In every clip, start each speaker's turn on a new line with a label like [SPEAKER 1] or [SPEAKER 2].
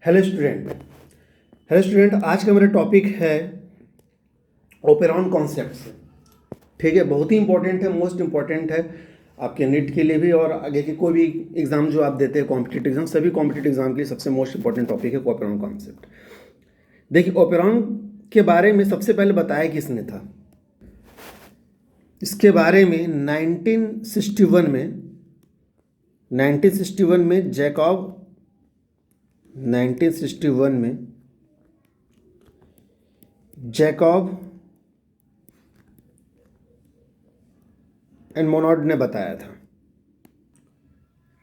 [SPEAKER 1] Hello student. आज का मेरा टॉपिक है ओपेरॉन कॉन्सेप्ट्स। ठीक है, बहुत ही इंपॉर्टेंट है, मोस्ट इंपॉर्टेंट है आपके नीट के लिए भी और आगे के कोई भी एग्जाम जो आप देते हैं कॉम्पिटिटिव एग्जाम, सभी कॉम्पिटिटिव एग्जाम के लिए सबसे मोस्ट इंपॉर्टेंट टॉपिक है ओपेरॉन कॉन्सेप्ट। देखिए, ओपेरॉन के बारे में सबसे पहले बताया किसने था? इसके बारे में 1961 में जैकब 1961 में जैकब एंड मोनोड ने बताया था।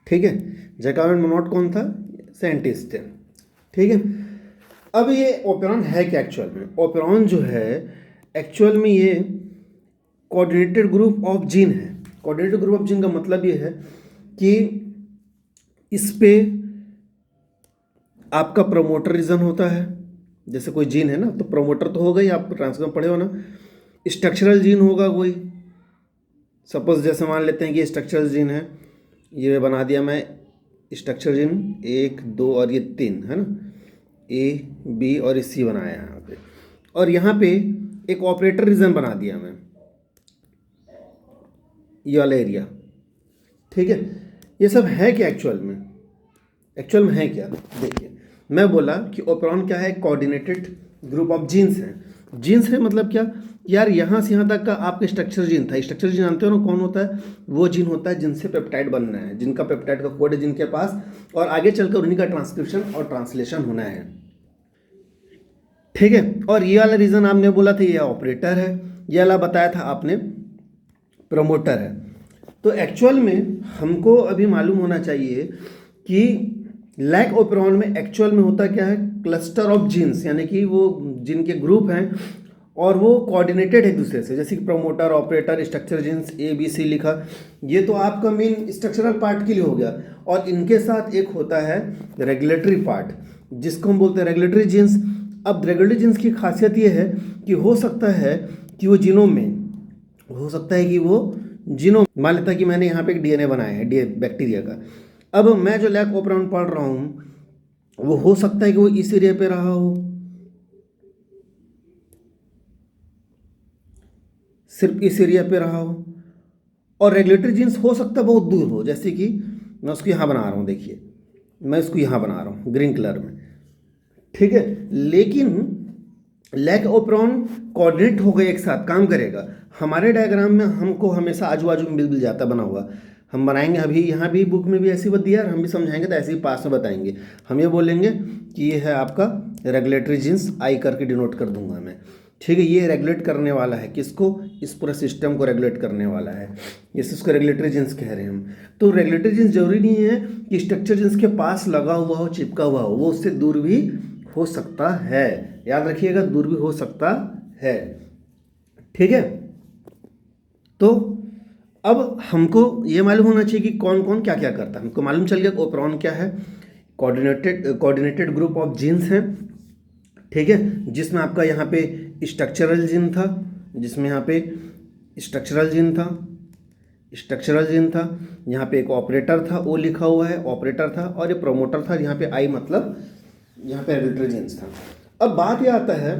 [SPEAKER 1] ठीक है, जैकब एंड मोनोड कौन था? साइंटिस्ट थे। ठीक है, अब ये ओपेरॉन है क्या एक्चुअल में? ओपेरॉन जो है एक्चुअल में ये कोऑर्डिनेटेड ग्रुप ऑफ जीन है। कोऑर्डिनेटेड ग्रुप ऑफ जीन का मतलब ये है कि इस पे आपका प्रमोटर रीजन होता है। जैसे कोई जीन है ना, तो प्रमोटर तो होगा ही, आप ट्रांसक्रिप्शन पढ़े हो ना। स्ट्रक्चरल जीन होगा कोई, सपोज जैसे मान लेते हैं कि स्ट्रक्चरल जीन है, ये बना दिया मैं स्ट्रक्चर जीन 1 2 और ये 3 है ना, ए बी और सी बनाया यहाँ पे, और यहाँ पे एक ऑपरेटर रीजन बना दिया मैं, ये वाला एरिया। ठीक है, ये सब है क्या एक्चुअल में? एक्चुअल में है क्या? देखिए, मैं बोला कि ओपेरॉन क्या है? कोऑर्डिनेटेड ग्रुप ऑफ जीन्स है। जीन्स है मतलब क्या यार? यहाँ से यहाँ तक का आपका स्ट्रक्चर जीन था। स्ट्रक्चर जीन जानते हो ना कौन होता है? वो जीन होता है जिनसे पेप्टाइड बनना है, जिनका पेप्टाइड का कोड है जिनके पास, और आगे चलकर उन्हीं का ट्रांसक्रिप्शन और ट्रांसलेशन होना है। ठीक है, और ये वाला रीजन आपने बोला था ये ऑपरेटर है, ये वाला बताया था आपने प्रमोटर है। तो एक्चुअल में हमको अभी मालूम होना चाहिए कि लैक ओपेरॉन में एक्चुअल में होता क्या है? क्लस्टर ऑफ जीन्स, यानी कि वो जीन के ग्रुप हैं और वो कोऑर्डिनेटेड है एक दूसरे से। जैसे कि promoter, operator, structure genes A B C लिखा, ये तो आपका मेन स्ट्रक्चरल पार्ट के लिए हो गया। और इनके साथ एक होता है रेगुलेटरी पार्ट, जिसको हम बोलते हैं रेगुलेटरी जीन्स। अब रेगुलेटरी जीन्स की खासियत ये है कि हो सकता है कि वो जीनोम में, हो सकता है कि वो जीनोम, मान लेता है कि मैंने यहाँ पे एक डीएनए बनाया है बैक्टीरिया का। अब मैं जो लैक ओपेरॉन पढ़ रहा हूँ वो हो सकता है कि वो इस एरिया पे रहा हो, सिर्फ इस एरिया पे रहा हो, और रेगुलेटरी जीन्स हो सकता है बहुत दूर हो। जैसे कि मैं उसको यहाँ बना रहा हूँ, देखिए मैं इसको यहाँ बना रहा हूँ ग्रीन कलर में। ठीक है, लेकिन लैक ओपेरॉन कोऑर्डिनेट हो गए, एक साथ काम करेगा। हमारे डायग्राम में हमको हमेशा आजू बाजू में मिल जाता बना हुआ, हम बनाएंगे अभी यहाँ भी, बुक में भी ऐसे ही दिया, हम भी समझाएंगे तो ऐसे ही पास में बताएंगे। हम ये बोलेंगे कि ये है आपका रेगुलेटरी जीन्स, आई करके डिनोट कर दूंगा मैं। ठीक है, ये रेगुलेट करने वाला है किसको? इस पूरे सिस्टम को रेगुलेट करने वाला है, इसको रेगुलेटरी जीन्स कह रहे हैं हम। तो रेगुलेटरी जीन्स जरूरी नहीं है कि स्ट्रक्चर जीन्स के पास लगा हुआ हो, चिपका हुआ हो, वो उससे दूर भी हो सकता है। याद रखिएगा, दूर भी हो सकता है। ठीक है, तो अब हमको ये मालूम होना चाहिए कि कौन कौन क्या क्या करता है। हमको मालूम चल गया ओपेरॉन क्या है, कोऑर्डिनेटेड ग्रुप ऑफ जीन्स हैं। ठीक है, जिसमें आपका यहाँ पे स्ट्रक्चरल जीन था, जिसमें यहाँ पे स्ट्रक्चरल जीन था, स्ट्रक्चरल जीन था, यहाँ पे एक ऑपरेटर था, ओ लिखा हुआ है ऑपरेटर था, और ये प्रोमोटर था, यहाँ पे आई मतलब यहाँ पे रेगुलेटरी जीन्स था। अब बात यह आता है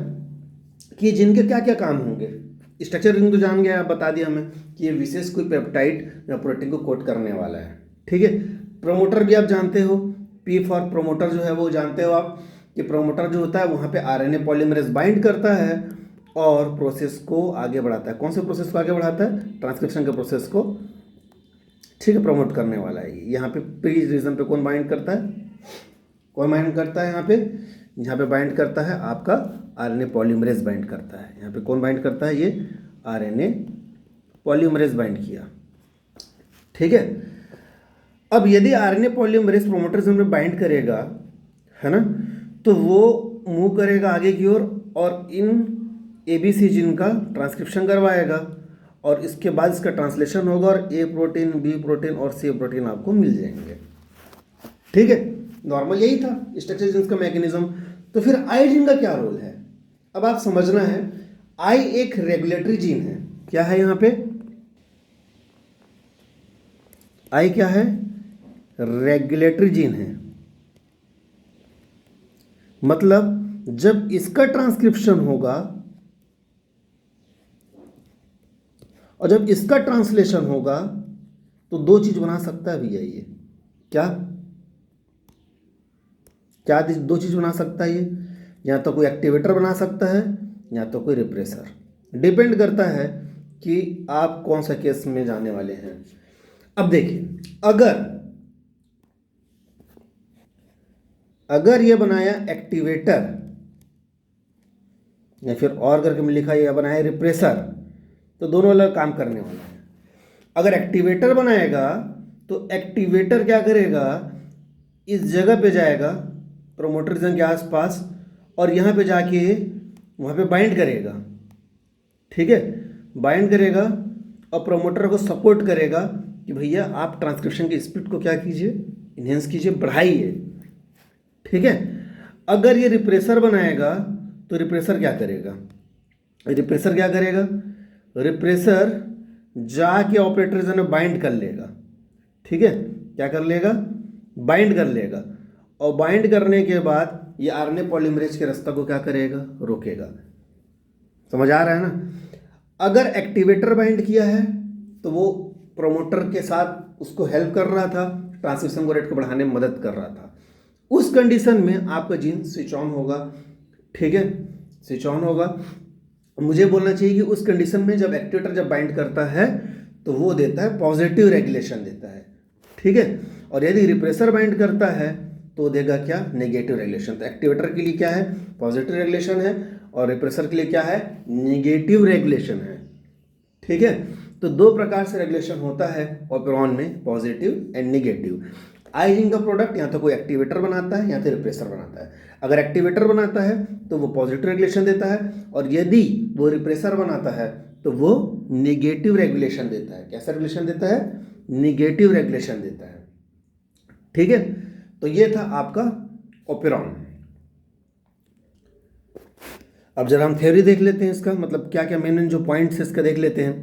[SPEAKER 1] कि जिनके क्या क्या काम होंगे। स्ट्रक्चर रिंग तो जान गया, आप बता दिया हमें कि ये विशेष कोई पेप्टाइड या प्रोटीन को कोड करने वाला है। ठीक है, प्रोमोटर भी आप जानते हो, पी फॉर प्रोमोटर जो है वो जानते हो आप कि प्रोमोटर जो होता है वहाँ पे आरएनए पॉलीमरेज बाइंड करता है और प्रोसेस को आगे बढ़ाता है। कौन से प्रोसेस को आगे बढ़ाता है? ट्रांसक्रिप्शन के प्रोसेस को। ठीक है, प्रमोट करने वाला है। यहाँ पे पी रीजन पे कौन बाइंड करता है? कौन बाइंड करता है यहाँ पे बाइंड करता है आपका आरएनए पॉलीमरेज बाइंड करता है। यहाँ पे कौन बाइंड करता है? ये आरएनए पॉलीमरेज बाइंड किया। ठीक है, अब यदि आरएनए पॉलीमरेज प्रोमोटर जोन में बाइंड करेगा, है ना, तो वो मूव करेगा आगे की ओर और इन एबीसी जीन का ट्रांसक्रिप्शन करवाएगा, और इसके बाद इसका ट्रांसलेशन होगा और ए प्रोटीन, बी प्रोटीन और सी प्रोटीन आपको मिल जाएंगे। ठीक है, नॉर्मल यही था स्ट्रक्चर जीन्स का मैकेनिज्म। तो फिर आई जीन का क्या रोल है? अब आप समझना है, आई एक रेगुलेटरी जीन है। क्या है यहाँ पे? आई क्या है? रेगुलेटरी जीन है। मतलब जब इसका ट्रांसक्रिप्शन होगा और जब इसका ट्रांसलेशन होगा तो दो चीज बना सकता है भैया ये। क्या क्या दो चीज बना सकता है ये? या तो कोई एक्टिवेटर बना सकता है या तो कोई रिप्रेसर। डिपेंड करता है कि आप कौन सा केस में जाने वाले हैं। अब देखिए, अगर ये बनाया एक्टिवेटर या फिर और करके में लिखा ये बनाया रिप्रेसर, तो दोनों अलग काम करने वाला है। अगर एक्टिवेटर बनाएगा तो एक्टिवेटर क्या करेगा, इस जगह पे जाएगा प्रोमोटर रीजन के आसपास और यहाँ पे जाके वहाँ पे बाइंड करेगा। ठीक है, बाइंड करेगा और प्रोमोटर को सपोर्ट करेगा कि भैया आप ट्रांसक्रिप्शन की स्पीड को क्या कीजिए, इन्हेंस कीजिए, बढ़ाइए। ठीक है, अगर ये रिप्रेसर बनाएगा तो रिप्रेसर क्या करेगा, रिप्रेसर जाके ऑपरेटर रीजन में बाइंड कर लेगा। ठीक है, क्या कर लेगा, बाइंड कर लेगा और बाइंड करने के बाद ये आरएनए पॉलीमरेज के रास्ता को क्या करेगा, रोकेगा। समझ आ रहा है ना। अगर एक्टिवेटर बाइंड किया है तो वो प्रोमोटर के साथ उसको हेल्प कर रहा था, ट्रांसक्रिप्शन को रेट को बढ़ाने में मदद कर रहा था। उस कंडीशन में आपका जीन स्विच ऑन होगा। ठीक है, स्विच ऑन होगा। मुझे बोलना चाहिए कि उस कंडीशन में जब एक्टिवेटर जब बाइंड करता है तो वो देता है पॉजिटिव रेगुलेशन देता है। ठीक है, और यदि रिप्रेसर बाइंड करता है तो देगा क्या, नेगेटिव रेगुलेशन। तो एक्टिवेटर के लिए क्या है, पॉजिटिव रेगुलेशन है और रिप्रेसर के लिए क्या है, नेगेटिव रेगुलेशन है। ठीक है, तो दो प्रकार से रेगुलेशन होता है ऑपरेरॉन में, positive and negative. I gene का प्रोडक्ट या तो कोई एक्टिवेटर बनाता है या तो रिप्रेसर बनाता है। अगर एक्टिवेटर बनाता है तो वो पॉजिटिव रेगुलेशन देता है और यदि वो रिप्रेसर बनाता है तो वो नेगेटिव रेगुलेशन देता है। कैसा रेगुलेशन देता है, नेगेटिव रेगुलेशन देता है। ठीक है, तो ये था आपका ऑपरेरॉन। अब जरा हम थ्योरी देख लेते हैं इसका, मतलब क्या क्या मेन जो पॉइंट्स है इसका देख लेते हैं।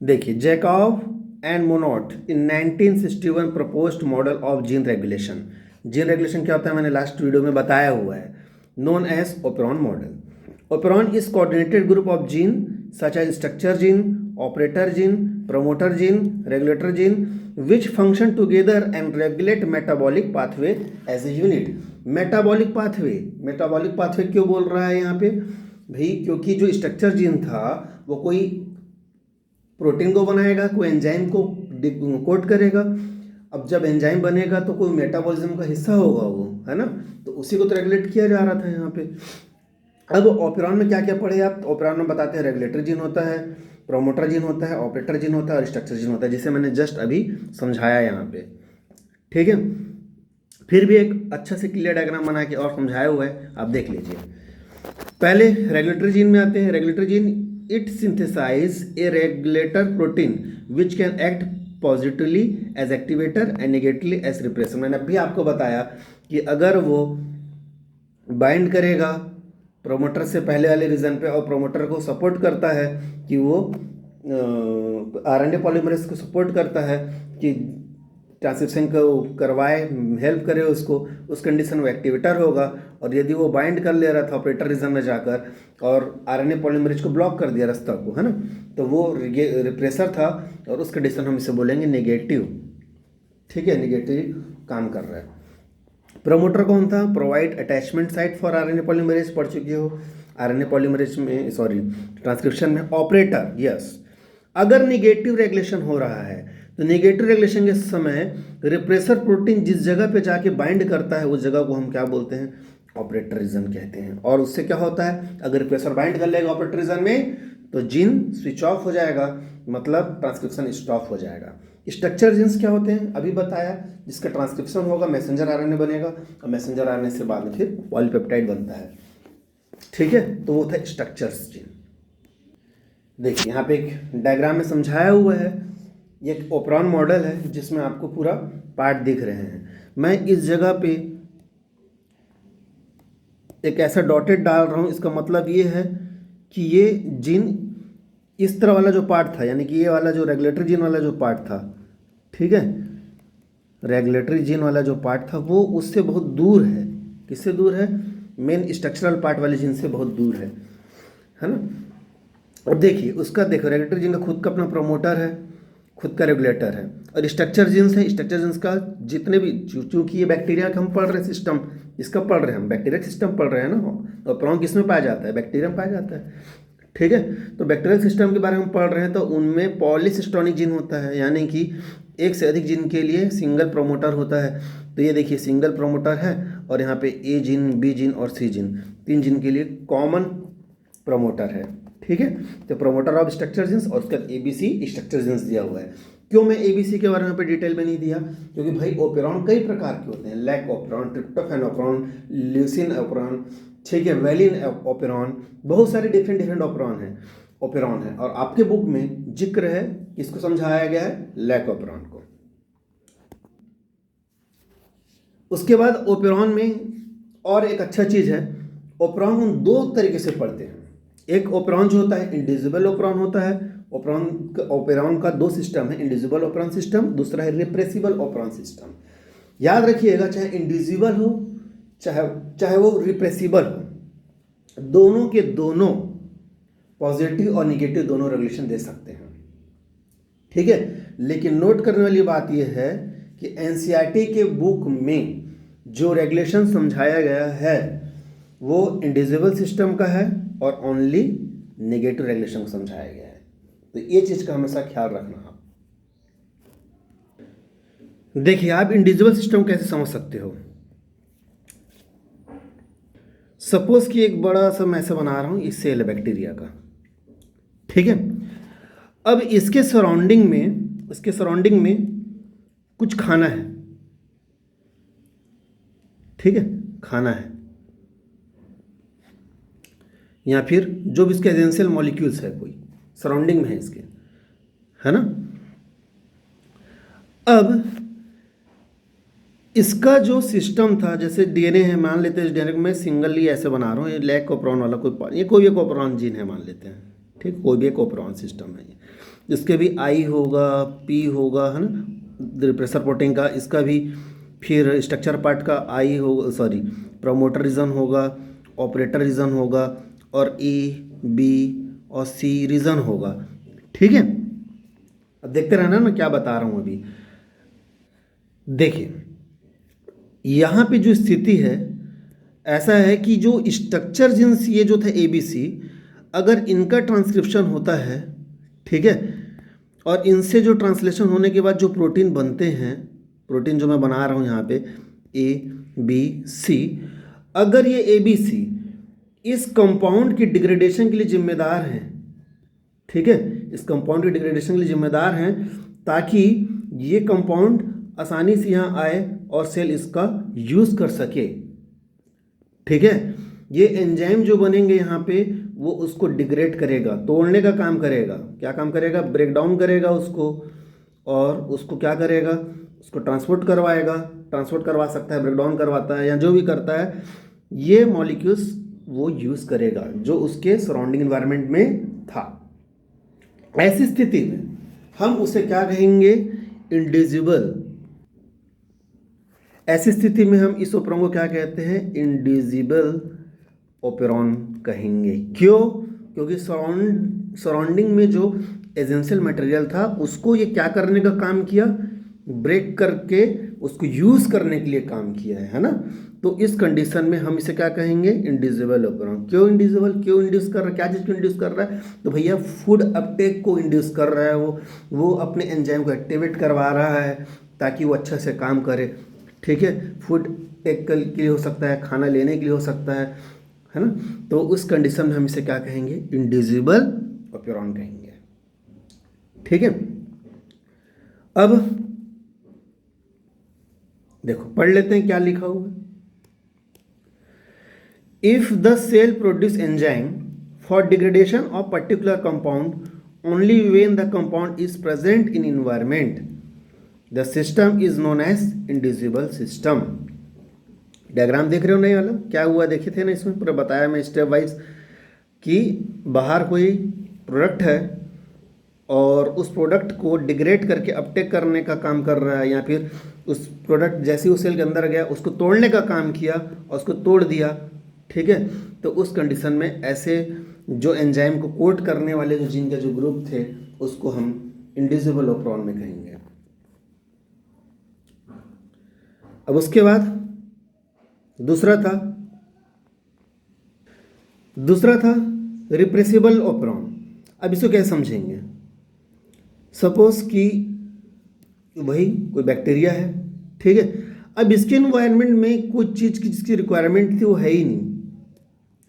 [SPEAKER 1] देखिए, Jacob and Monod in 1961 proposed model of gene regulation. Gene regulation क्या होता है मैंने लास्ट वीडियो में बताया हुआ है, known as operon model. Operon is coordinated group of gene such as structure gene, operator gene, promoter gene, regulator gene which function together and regulate metabolic pathway as a unit। Metabolic pathway क्यों बोल रहा है यहाँ पे भाई, क्योंकि जो structure gene था वो कोई प्रोटीन को बनाएगा, कोई एंजाइम को कोड करेगा। अब जब एंजाइम बनेगा तो कोई मेटाबॉलिज्म का हिस्सा होगा वो, है ना, तो उसी को तो रेगुलेट किया जा रहा था यहाँ पे। अब ऑपरेरॉन में क्या क्या पढ़े आप, ऑपरेरॉन में बताते हैं रेगुलेटर जीन होता है, प्रोमोटर जीन होता है, ऑपरेटर जीन होता है और स्ट्रक्चर जीन होता है, जिसे मैंने जस्ट अभी समझाया यहाँ पे। ठीक है, फिर भी एक अच्छा से क्लियर डायग्राम बना के और समझाया हुआ है, आप देख लीजिए। पहले रेगुलेटरी जीन में आते हैं। Regulatory gene it synthesize a regulator protein which can act positively as activator and negatively as repressor. मैंने अभी आपको बताया कि अगर वो बाइंड करेगा प्रोमोटर से पहले वाले रीजन पे और प्रोमोटर को सपोर्ट करता है कि वो आरएनए पॉलीमरेज को सपोर्ट करता है कि ट्रांसक्रिप्शन को करवाए, हेल्प करे उसको, उस कंडीशन में एक्टिवेटर होगा। और यदि वो बाइंड कर ले रहा था ऑपरेटर रीजन में जाकर और आरएनए पॉलीमरेज को ब्लॉक कर दिया रास्ता को, है ना, तो वो रिप्रेसर था और उस कंडीशन हम इसे बोलेंगे नेगेटिव। ठीक है, नेगेटिव काम कर रहा है। प्रमोटर कौन था, provide attachment site for RNA polymerase, पढ़ चुके हो आरएनए पॉलीमरेज में, सॉरी ट्रांसक्रिप्शन में। ऑपरेटर, यस, अगर नेगेटिव रेगुलेशन हो रहा है तो नेगेटिव रेगुलेशन के समय रिप्रेसर प्रोटीन जिस जगह पे जाके बाइंड करता है उस जगह को हम क्या बोलते हैं, ऑपरेटर रीजन कहते हैं। और उससे क्या होता है, अगर रिप्रेसर बाइंड कर लेगा ऑपरेटर रीजन में तो जीन स्विच ऑफ हो जाएगा, मतलब ट्रांसक्रिप्शन स्टॉप हो जाएगा। स्ट्रक्चर जीन्स क्या होते हैं, अभी बताया, जिसका ट्रांसक्रिप्शन होगा मैसेंजर आरएनए बनेगा और मैसेंजर आरएनए से बाद में फिर पॉलीपेप्टाइड बनता है। ठीक है, तो वो था स्ट्रक्चर्स जीन। देखिए यहाँ पे एक डायग्राम में समझाया हुआ है, ये एक ऑपरेरॉन मॉडल है जिसमें आपको पूरा पार्ट दिख रहे हैं। मैं इस जगह पे एक ऐसा डॉटेड डाल रहा हूँ, इसका मतलब ये है कि ये जीन इस तरह वाला जो पार्ट था, यानी कि ये वाला जो रेगुलेटरी जीन वाला जो पार्ट था, ठीक है, रेगुलेटरी जीन वाला जो पार्ट था वो उससे बहुत दूर है। किससे दूर है, मेन स्ट्रक्चरल पार्ट वाले जीन से बहुत दूर है ना। अब देखिए उसका, देखो रेगुलेटरी जीन का खुद का अपना प्रोमोटर है, खुद का रेगुलेटर है, और स्ट्रक्चर जीन्स है। स्ट्रक्चर जीन्स का जितने भी, चूंकि ये बैक्टीरिया का हम पढ़ रहे हैं सिस्टम, इसका पढ़ रहे हैं हम, बैक्टीरिया सिस्टम पढ़ रहे हैं ना, और ओपेरॉन किस में पाया जाता है, बैक्टीरिया में पाया जाता है, ठीक है। तो बैक्टीरियल सिस्टम के बारे में पढ़ रहे हैं, तो उनमें पॉलीसिस्टोनिक जीन होता है, यानी कि एक से अधिक जीन के लिए सिंगल प्रोमोटर होता है। तो ये देखिए सिंगल प्रोमोटर है, और यहाँ पे ए जीन, बी जीन और सी जीन, 3 जीन के लिए कॉमन प्रोमोटर है, ठीक है। तो प्रोमोटर ऑफ स्ट्रक्चर जीन्स, और उसका ABC स्ट्रक्चर जीन्स दिया हुआ है। क्यों मैं ABC के बारे में पे डिटेल में नहीं दिया, क्योंकि भाई ओपेरॉन कई प्रकार के होते हैं, lac operon, tryptophan operon, leucine operon, ठीक है, वैलिन ओपेरॉन, बहुत सारे डिफरेंट ओपेरॉन है, और आपके बुक में जिक्र है, किसको समझाया गया है, लैक ओपेरॉन को। उसके बाद ओपेरॉन में और एक अच्छा चीज़ है, ओपेरॉन हम 2 तरीके से पढ़ते हैं। एक ओपेरॉन जो होता है इंडिजिबल ओपेरॉन होता है। ओपेरॉन का 2 सिस्टम है, इंडिजिबल ओपेरॉन सिस्टम, दूसरा है रिप्रेसिबल ओपेरॉन सिस्टम। याद रखिएगा, चाहे इंडिजिबल हो चाहे वो रिप्रेसिबल हो, दोनों के दोनों पॉजिटिव और निगेटिव दोनों रेगुलेशन दे सकते हैं, ठीक है। लेकिन नोट करने वाली बात यह है कि NCERT के बुक में जो रेगुलेशन समझाया गया है वो इंडिजिबल सिस्टम का है, और ओनली नेगेटिव रेगुलेशन को समझाया गया है। तो ये चीज़ का हमेशा ख्याल रखना आप। देखिए आप इंडिजिबल सिस्टम कैसे समझ सकते हो। सपोज कि एक बड़ा सा मैं ऐसा बना रहा हूँ, इस सेल है बैक्टीरिया का, ठीक है। अब इसके सराउंडिंग में कुछ खाना है, ठीक है, खाना है, या फिर जो भी इसके एसेंशियल मॉलिक्यूल्स है कोई सराउंडिंग में है इसके, है ना। अब इसका जो सिस्टम था, जैसे DNA है, मान लेते हैं इस DNA को मैं सिंगली ऐसे बना रहा हूँ, ये लैक ओपेरॉन वाला कोई एक ओपेरॉन जीन है मान लेते हैं, ठीक, कोई भी एक ओपेरॉन सिस्टम है ये, इसके भी I होगा, P होगा, है ना, प्रेशर प्रोटीन का, इसका भी फिर स्ट्रक्चर पार्ट का I होगा, सॉरी प्रोमोटर रीजन होगा, ऑपरेटर रीजन होगा, और E, B और C रीजन होगा, ठीक है। अब देखते रहना मैं क्या बता रहा हूँ अभी। देखिए यहाँ पे जो स्थिति है ऐसा है कि जो स्ट्रक्चर जीन्स ये जो था ABC, अगर इनका ट्रांसक्रिप्शन होता है, ठीक है, और इनसे जो ट्रांसलेशन होने के बाद जो प्रोटीन बनते हैं, प्रोटीन जो मैं बना रहा हूँ यहाँ पे ABC, अगर ये ABC इस कंपाउंड की डिग्रेडेशन के लिए जिम्मेदार हैं, ठीक है, इस कंपाउंड की डिग्रेडेशन के लिए जिम्मेदार हैं, ताकि ये कंपाउंड आसानी से यहाँ आए और सेल इसका यूज़ कर सके, ठीक है। ये एंजाइम जो बनेंगे यहाँ पे वो उसको डिग्रेड करेगा, तोड़ने का काम करेगा, क्या काम करेगा, ब्रेक डाउन करेगा उसको, और उसको क्या करेगा, उसको ट्रांसपोर्ट करवा सकता है, ब्रेक डाउन करवाता है, या जो भी करता है, ये मॉलिक्यूल्स वो यूज़ करेगा जो उसके सराउंडिंग एनवायरनमेंट में था। ऐसी स्थिति में हम उसे क्या कहेंगे, इंडिजिबल। ऐसी स्थिति में हम इस ओपेरॉन को क्या कहते हैं, इंडिजिबल ओपेरॉन कहेंगे। क्यों, क्योंकि सराउंडिंग में जो एसेंशियल मटेरियल था उसको ये क्या करने का काम किया, ब्रेक करके उसको यूज़ करने के लिए काम किया है ना। तो इस कंडीशन में हम इसे क्या कहेंगे, इंडिजिबल ओपेरॉन। क्यों इंडिजिबल, क्यों इंड्यूस कर रहा है, क्या चीज़ को इंड्यूस कर रहा है, तो भैया फूड अपटेक को इंड्यूस कर रहा है, वो अपने एंजाइम को एक्टिवेट करवा रहा है ताकि वो अच्छा से काम करे, ठीक है। फूड टेक के लिए हो सकता है, खाना लेने के लिए हो सकता है ना। तो उस कंडीशन में हम इसे क्या कहेंगे, इंडिजिबल ओपेरॉन कहेंगे, ठीक है। अब देखो पढ़ लेते हैं क्या लिखा हुआ है। If the cell produce enzyme for degradation of particular compound only when the compound is present in environment, the system is known as inducible system. Diagram देख रहे हो नहीं वाला, क्या हुआ देखे थे ना, इसमें पूरा बताया मैं स्टेप वाइज कि बाहर कोई प्रोडक्ट है और उस प्रोडक्ट को डिग्रेड करके अपटेक करने का काम कर रहा है, या फिर उस प्रोडक्ट जैसे उस सेल के अंदर गया उसको तोड़ने का काम किया और उसको तोड़ दिया, ठीक है। तो उस कंडीशन में ऐसे जो एंजाइम को कोट करने वाले जो जीन के जो ग्रुप थे उसको हम इंडिविजुअल ऑपरॉन में कहेंगे। अब उसके बाद दूसरा था रिप्रेसिबल ऑपरॉन। अब इसको कैसे समझेंगे? सपोज कि वही कोई बैक्टीरिया है, ठीक है। अब इसके इन्वायरमेंट में कुछ चीज़ की जिसकी रिक्वायरमेंट थी वो है ही नहीं,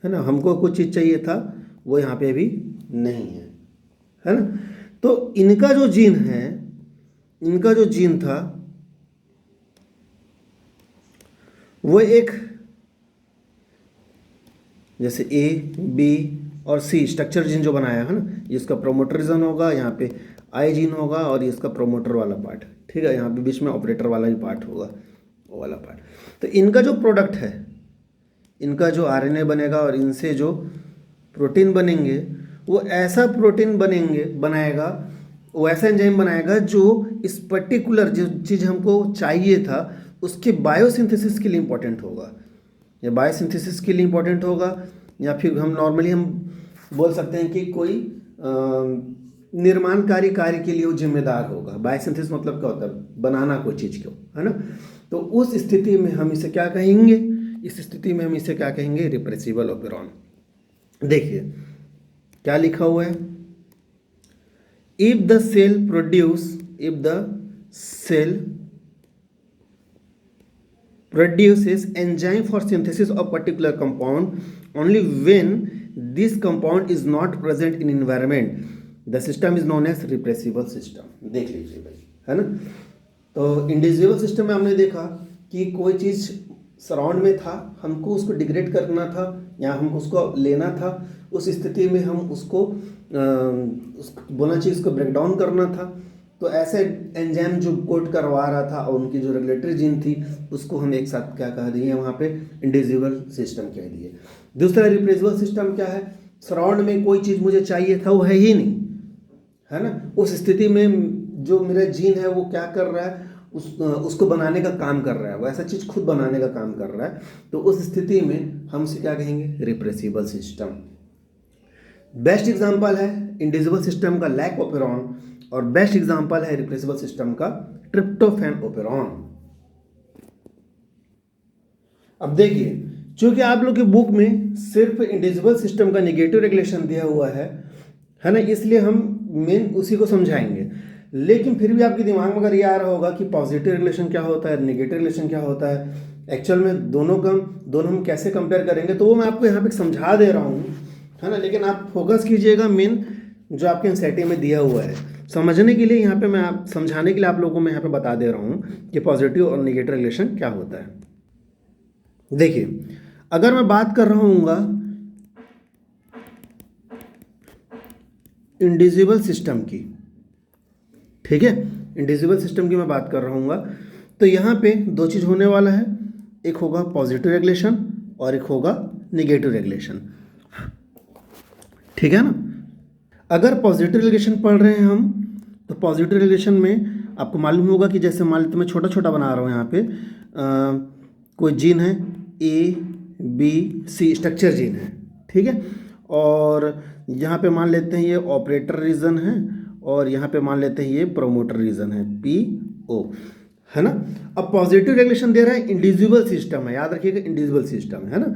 [SPEAKER 1] है ना। हमको कुछ चीज़ चाहिए था वो यहाँ पे अभी नहीं है ना। तो इनका जो जीन है, इनका जो जीन था वो एक जैसे ए बी और सी स्ट्रक्चर जीन जो बनाया है ना, इसका प्रोमोटर रीजन होगा, यहाँ पे आई जीन होगा और इसका प्रोमोटर वाला पार्ट, ठीक है। यहाँ पे बीच में ऑपरेटर वाला भी पार्ट होगा, वो वाला पार्ट। तो इनका जो प्रोडक्ट है, इनका जो आरएनए बनेगा और इनसे जो प्रोटीन बनेंगे वो ऐसा प्रोटीन बनाएगा, वो ऐसा एंजाइम बनाएगा जो इस पर्टिकुलर जो चीज़ हमको चाहिए था उसके बायोसिंथेसिस के लिए इम्पोर्टेंट होगा, या बायोसिंथेसिस के लिए इम्पोर्टेंट होगा, या फिर हम नॉर्मली हम बोल सकते हैं कि कोई निर्माणकारी कार्य के लिए वो जिम्मेदार होगा। बायोसिंथेसिस मतलब क्या होता है? बनाना कोई चीज़ को, है ना। तो उस स्थिति में हम इसे क्या कहेंगे? इस स्थिति में हम इसे क्या कहेंगे? Repressible operon. देखिए क्या लिखा हुआ है, if the cell produces enzyme for synthesis of particular compound only when this compound is not present in environment, the system is known as repressible system। देख लीजिए भाई, है ना। तो इंडिविजुअल सिस्टम में हमने देखा कि कोई चीज़ सराउंड में था, हमको उसको डिग्रेड करना था या हमको उसको लेना था, उस स्थिति में हम उसको बोलना चाहिए उसको ब्रेक डाउन करना था। तो ऐसे एंजाइम जो कोट करवा रहा था और उनकी जो रेगुलेटरी जीन थी उसको हम एक साथ क्या कह दिए वहाँ पे? इंडिविजुअल सिस्टम कह दिए। दूसरा रिप्रेसिबल सिस्टम क्या है? सराउंड में कोई चीज़ मुझे चाहिए था वो है ही नहीं, है ना। उस स्थिति में जो मेरा जीन है वो क्या कर रहा है? उसको बनाने का काम कर रहा है, वो ऐसा चीज़ खुद बनाने का काम कर रहा है। तो उस स्थिति में हम उसे क्या कहेंगे? Repressible system. बेस्ट एग्जाम्पल है इंडिविजुअल सिस्टम का लैक ऑपरॉन और बेस्ट एग्जाम्पल है रिप्रेसिबल सिस्टम का ट्रिप्टोफैन ऑपरॉन। अब देखिए, चूंकि आप लोग की बुक में सिर्फ इंडिविजुअल सिस्टम का नेगेटिव रेगुलेशन दिया हुआ है ना, इसलिए हम मेन उसी को समझाएंगे। लेकिन फिर भी आपके दिमाग में अगर ये आ रहा होगा कि पॉजिटिव रेगुलेशन क्या होता है, नेगेटिव रेगुलेशन क्या होता है, एक्चुअल में दोनों हम कैसे कंपेयर करेंगे, तो वो मैं आपको यहाँ पे समझा दे रहा हूँ, है ना। लेकिन आप फोकस कीजिएगा मेन जो आपके एनसीईआरटी में दिया हुआ है समझने के लिए। यहाँ पे मैं आप समझाने के लिए आप लोगों को मैं यहाँ पे बता दे रहा हूँ कि पॉजिटिव और नेगेटिव रिलेशन क्या होता है। देखिए, अगर मैं बात कर रहा हूँ इंडिविजुअल सिस्टम की, ठीक है, इंडिविजुअल सिस्टम की मैं बात कर रहा हूँ, तो यहाँ पे दो चीज़ होने वाला है, एक होगा पॉजिटिव रेगुलेशन और एक होगा नेगेटिव रेगुलेशन, ठीक है ना। अगर पॉजिटिव रेगुलेशन पढ़ रहे हैं हम, तो पॉजिटिव रेगुलेशन में आपको मालूम होगा कि जैसे मान लीजिए मैं छोटा छोटा बना रहा हूँ यहाँ पे, कोई जीन है A B C structure gene है, ठीक है। और यहाँ पे मान लेते हैं ये ऑपरेटर रीजन है और यहाँ पे मान लेते हैं ये प्रोमोटर रीजन है पी ओ, है ना। अब पॉजिटिव रेगुलेशन दे रहा है इंडिविजुअल सिस्टम है, याद रखिएगा इंडिविजुअल सिस्टम है ना।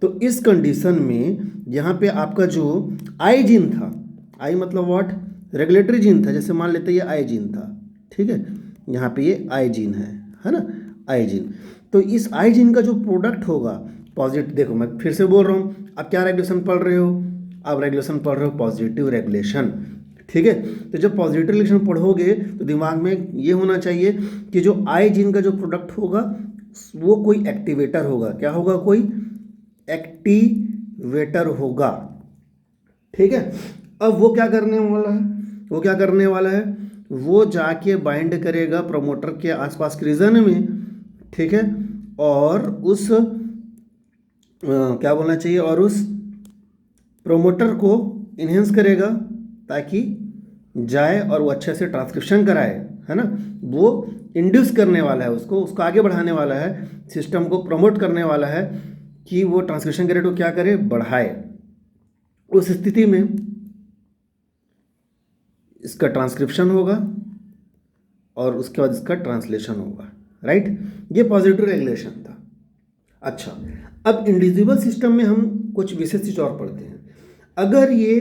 [SPEAKER 1] तो इस कंडीशन में यहाँ पे आपका जो आई जीन था, आई मतलब व्हाट? रेगुलेटरी जीन था। जैसे मान लेते हैं ये आई जीन था, ठीक है, यहाँ पे ये आई जीन है ना, आई जीन। तो इस आई जीन का जो प्रोडक्ट होगा पॉजिटिव, देखो मैं फिर से बोल रहा हूँ, आप क्या रेगुलेशन पढ़ रहे हो? आप रेगुलेशन पढ़ रहे हो पॉजिटिव रेगुलेशन, ठीक है। तो जब पॉजिटिव रेगुलेशन पढ़ोगे तो दिमाग में ये होना चाहिए कि जो आई जीन का जो प्रोडक्ट होगा वो कोई एक्टिवेटर होगा। क्या होगा? कोई एक्टिवेटर होगा, ठीक है। अब वो क्या करने वाला है? वो जाके बाइंड करेगा प्रोमोटर के आसपास के रीजन में, ठीक है, और उस क्या बोलना चाहिए, और उस प्रोमोटर को इन्हेंस करेगा ताकि जाए और वो अच्छे से ट्रांसक्रिप्शन कराए, है ना। वो इंड्यूस करने वाला है, उसको आगे बढ़ाने वाला है, सिस्टम को प्रमोट करने वाला है कि वो ट्रांसक्रिप्शन के रेट को क्या करे, बढ़ाए। उस स्थिति में इसका ट्रांसक्रिप्शन होगा और उसके बाद इसका ट्रांसलेशन होगा, राइट। ये पॉजिटिव रेगुलेशन था। अच्छा, अब इंडिविजुअल सिस्टम में हम कुछ विशेष चीज़ और पढ़ते हैं। अगर ये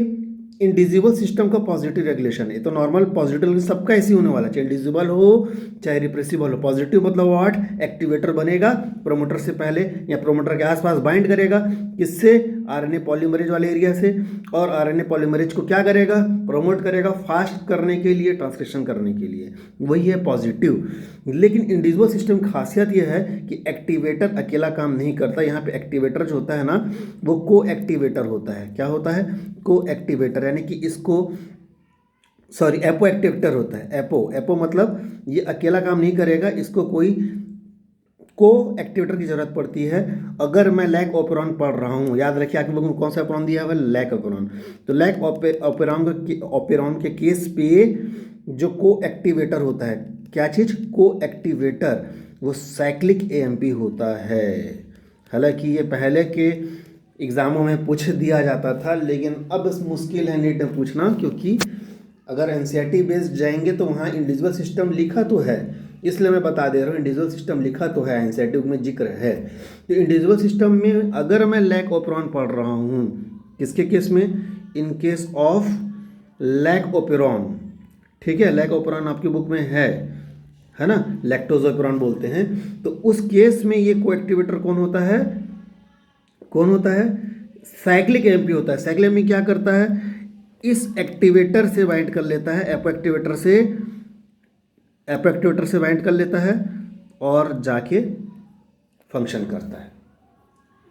[SPEAKER 1] इंडिविजुअल सिस्टम का पॉजिटिव रेगुलेशन है तो नॉर्मल पॉजिटिव सबका ऐसे होने वाला, चाहे इंडिविजुअल हो चाहे रिप्रेसिबल हो। पॉजिटिव मतलब व्हाट, एक्टिवेटर बनेगा प्रोमोटर से पहले या प्रोमोटर के आसपास बाइंड करेगा, किससे, आरएनए पॉलीमरेज वाले एरिया से, और आरएनए पॉलीमरेज को क्या करेगा, प्रमोट करेगा फास्ट करने के लिए, ट्रांसक्रिप्शन करने के लिए, वही है पॉजिटिव। लेकिन इंडिविजुअल सिस्टम की खासियत यह है कि एक्टिवेटर अकेला काम नहीं करता। यहाँ पे एक्टिवेटर जो होता है ना, वो को एक्टिवेटर होता है। क्या होता है, को एक्टिवेटर, यानी कि इसको सॉरी एपो एक्टिवेटर होता है। एपो मतलब ये अकेला काम नहीं करेगा, इसको कोई को एक्टिवेटर की जरूरत पड़ती है। अगर मैं लैक ओपेरॉन पढ़ रहा हूँ, याद रखिए आपके बुक में कौन सा ओपेरॉन दिया है, लैक ओपेरॉन। तो लैक ओपेरॉन के केस पे जो को एक्टिवेटर होता है, क्या चीज़, को एक्टिवेटर, वो साइक्लिक एएमपी होता है। हालांकि ये पहले के एग्जामों में पूछ दिया जाता था, लेकिन अब मुश्किल है नीट में पूछना, क्योंकि अगर एनसीईआरटी बेस्ड जाएंगे तो वहाँ इंडिविजुअल सिस्टम लिखा तो है, इसलिए मैं बता दे रहा हूँ इंडिविजुअल सिस्टम लिखा तो है, एनसीईआरटी में जिक्र है। तो इंडिविजुअल सिस्टम में अगर मैं लैक ओपेरॉन पढ़ रहा हूँ, किसके केस में, in case of lac operon, ठीक है, लैक ओपेरॉन आपकी बुक में है ना, लैक्टोज ओपेरॉन बोलते हैं। तो उस केस में ये को एक्टिवेटर कौन होता है, साइक्लिक एएमपी होता है। साइक्लिक एएमपी क्या करता है, इस एक्टिवेटर से बाइंड कर लेता है, एपो एक्टिवेटर से बाइंड कर लेता है और जाके फंक्शन करता है।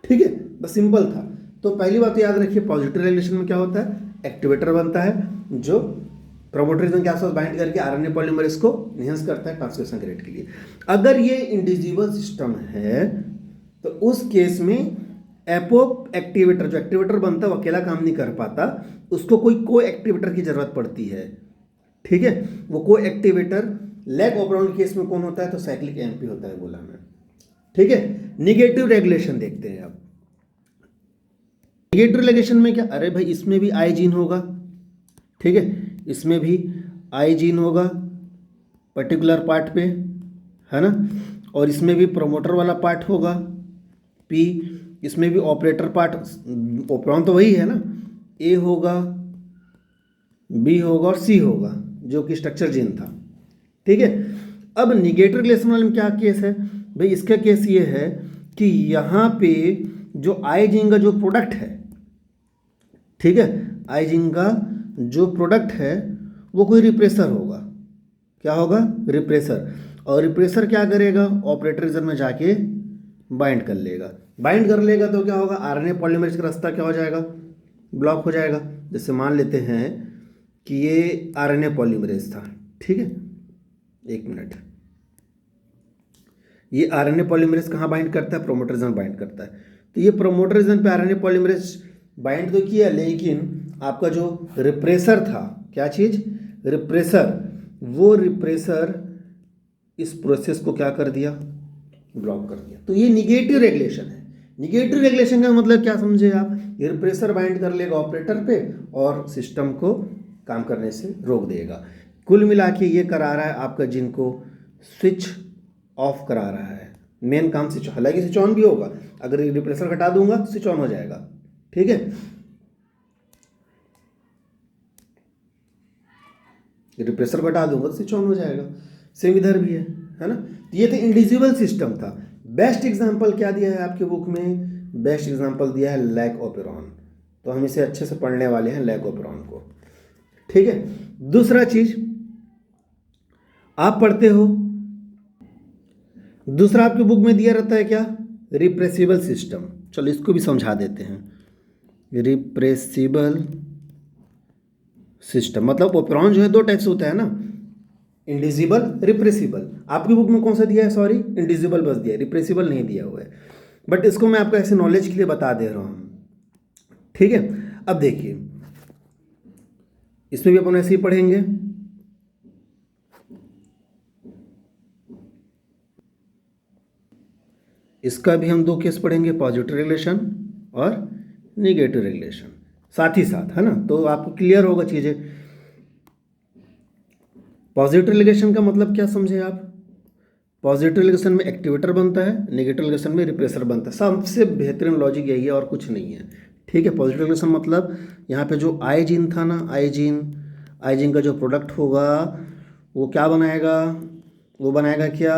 [SPEAKER 1] ठीक है, बस सिंपल था। तो पहली बात तो याद रखिए, पॉजिटिव रेगुलेशन में क्या होता है, एक्टिवेटर बनता है जो प्रोमोटर रीजन के आसपास बाइंड करके आरएनए पॉलीमरेज को एनहांस करता है ट्रांसक्रिप्शन रेट के लिए। अगर ये इंडिविजुअल सिस्टम है तो उस केस में एपो एक्टिवेटर, जो एक्टिवेटर बनता है वो अकेला काम नहीं कर पाता, उसको कोई को एक्टिवेटर की जरूरत पड़ती है। ठीक है, वो को एक्टिवेटर लैक ओपेरॉन केस में कौन होता है, तो साइक्लिक एएमपी होता है, बोला मैं। ठीक है, निगेटिव रेगुलेशन देखते हैं अब। निगेटिव रेगुलेशन में क्या, अरे भाई इसमें भी आई जीन होगा, ठीक है, इसमें भी आई जीन होगा पर्टिकुलर पार्ट पे, है ना, और इसमें भी प्रोमोटर वाला पार्ट होगा पी, इसमें भी ऑपरेटर पार्ट, ओपेरॉन तो वही है ना, ए होगा, बी होगा और सी होगा, जो कि स्ट्रक्चर जीन था। ठीक है, अब निगेटिव रिलेशन वाले में क्या केस है भाई, इसका केस ये है कि यहाँ पे जो आई जीन का जो प्रोडक्ट है, ठीक है, आई जीन का जो प्रोडक्ट है वो कोई रिप्रेसर होगा। क्या होगा, रिप्रेसर। और रिप्रेसर क्या करेगा, ऑपरेटर रीजन में जाके बाइंड कर लेगा। बाइंड कर लेगा तो क्या होगा, आरएनए पॉलीमरेज का रास्ता क्या हो जाएगा, ब्लॉक हो जाएगा। जैसे मान लेते हैं कि ये आरएनए पॉलीमरेज था, ठीक है, एक मिनट, ये आरएनए पॉलीमरेज कहाँ बाइंड करता है, प्रोमोटर रीजन बाइंड करता है। तो ये प्रोमोटर रीजन पे आरएनए पॉलीमरेज बाइंड तो किया, लेकिन आपका जो रिप्रेसर था, क्या चीज़, रिप्रेसर, वो रिप्रेसर इस प्रोसेस को क्या कर दिया, ब्लॉक कर दिया। तो ये निगेटिव रेगुलेशन है। निगेटिव रेगुलेशन का मतलब क्या समझे आप, ये रिप्रेसर बाइंड कर लेगा ऑपरेटर पे और सिस्टम को काम करने से रोक देगा। कुल मिला के ये करा रहा है आपका जिन को स्विच ऑफ करा रहा है, मेन काम स्विच, हालांकि स्विच ऑन भी होगा, अगर रिप्रेसर हटा दूंगा स्विच ऑन हो जाएगा। ठीक है, रिप्रेसर को हटा दूंगा तो स्विच ऑन हो जाएगा। सेम इधर भी है ना। ये तो इंडिविजुअल सिस्टम था। बेस्ट एग्जांपल क्या दिया है आपके बुक में, बेस्ट एग्जांपल दिया है लैक ओपेरॉन। तो हम इसे अच्छे से पढ़ने वाले हैं लैक ओपेरॉन को। ठीक है, दूसरा चीज आप पढ़ते हो, दूसरा आपके बुक में दिया रहता है क्या, रिप्रेसिबल सिस्टम। चलो इसको भी समझा देते हैं। रिप्रेसिबल सिस्टम मतलब ओपेरॉन जो है दो टाइप से होता है ना, इंडिजिबल, रिप्रेसिबल। आपकी बुक में कौन सा दिया है, सॉरी इंडिजिबल बस दिया है, रिप्रेसिबल नहीं दिया हुआ है, बट इसको मैं आपको ऐसे नॉलेज के लिए बता दे रहा हूँ। ठीक है, अब देखिए इसमें भी अपन ऐसे ही पढ़ेंगे। इसका भी हम 2 केस पढ़ेंगे, पॉजिटिव रेगुलेशन और निगेटिव रेगुलेशन साथ ही साथ, है ना। तो आपको क्लियर होगा चीज़ें। पॉजिटिव रेगुलेशन का मतलब क्या समझे आप? पॉजिटिव रेगुलेशन में एक्टिवेटर बनता है, निगेटिव रेगुलेशन में रिप्रेसर बनता है। सबसे बेहतरीन लॉजिक यही है और कुछ नहीं है, ठीक है। पॉजिटिव रेगुलेशन मतलब यहाँ पे जो आई जीन था ना, आई जीन का जो प्रोडक्ट होगा वो क्या बनाएगा? वो बनाएगा क्या?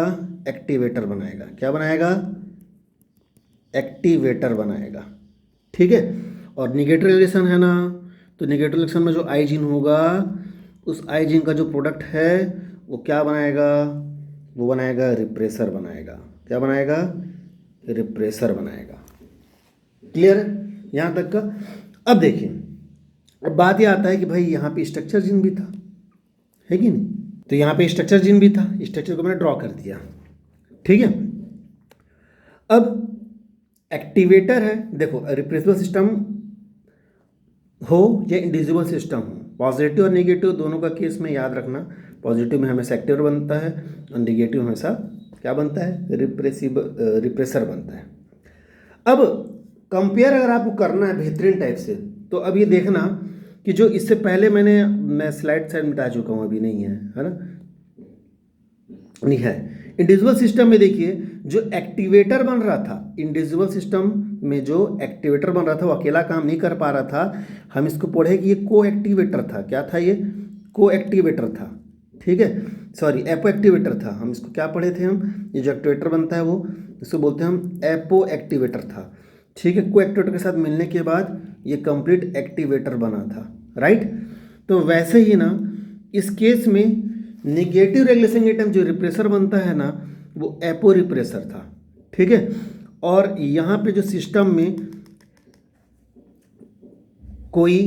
[SPEAKER 1] एक्टिवेटर बनाएगा। क्या बनाएगा? एक्टिवेटर बनाएगा, ठीक है। और निगेटिव रेगुलेशन है ना, तो निगेटिव रेगुलेशन में जो आई जीन होगा, उस आई जीन का जो प्रोडक्ट है वो क्या बनाएगा? वो बनाएगा रिप्रेसर बनाएगा। क्या बनाएगा? रिप्रेसर बनाएगा। क्लियर है यहाँ तक का? अब देखिए, अब बात ये आता है कि भाई यहाँ पे स्ट्रक्चर जीन भी था, है कि नहीं? तो यहाँ पे स्ट्रक्चर जीन भी था, स्ट्रक्चर को मैंने ड्रॉ कर दिया, ठीक है। अब एक्टिवेटर है, देखो रिप्रेसिबल सिस्टम हो या इंडिविजुअल सिस्टम हो, पॉजिटिव और नेगेटिव दोनों का केस में याद रखना, पॉजिटिव में हमेशा एक्टिवेटर बनता है और नेगेटिव हमेशा क्या बनता है? रिप्रेसर बनता है। अब कंपेयर अगर आपको करना है बेहतरीन टाइप से, तो अब ये देखना कि जो इससे पहले मैं स्लाइड मिटा चुका हूँ, अभी नहीं है ना, नहीं है। इंडिविजुअल सिस्टम में देखिए जो एक्टिवेटर बन रहा था, इंडिविजुअल सिस्टम में जो एक्टिवेटर बन रहा था वो अकेला काम नहीं कर पा रहा था, हम इसको पढ़े कि ये को एक्टिवेटर था। क्या था ये? को एक्टिवेटर था, ठीक है। सॉरी, एपो एक्टिवेटर था। हम इसको क्या पढ़े थे? हम ये जो एक्टिवेटर बनता है वो इसको बोलते हैं हम एपो एक्टिवेटर था, ठीक है। को एक्टिवेटर के साथ मिलने के बाद ये कंप्लीट एक्टिवेटर बना था, राइट। तो वैसे ही ना इस केस में निगेटिव रेगुलेशन के टाइम जो रिप्रेसर बनता है ना, वो एपो रिप्रेसर था, ठीक है। और यहाँ पे जो सिस्टम में कोई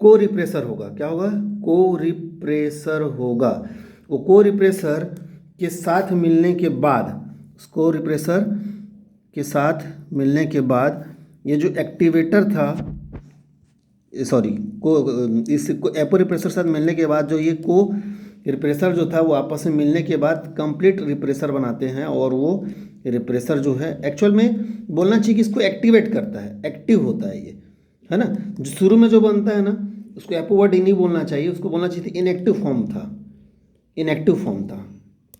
[SPEAKER 1] को रिप्रेसर होगा, क्या होगा? को रिप्रेसर होगा। वो को रिप्रेसर के साथ मिलने के बाद, को रिप्रेसर के साथ मिलने के बाद ये जो एक्टिवेटर था, सॉरी को इस एपो रिप्रेसर साथ मिलने के बाद जो ये को रिप्रेसर जो था वो आपस में मिलने के बाद कंप्लीट रिप्रेसर बनाते हैं। और वो रिप्रेसर जो है एक्चुअल में बोलना चाहिए कि इसको एक्टिवेट करता है, एक्टिव होता है ये, है ना। जो शुरू में जो बनता है ना उसको एपो वर्ड ही नहीं बोलना चाहिए, उसको बोलना चाहिए था इनएक्टिव फॉर्म था, इनएक्टिव फॉर्म था,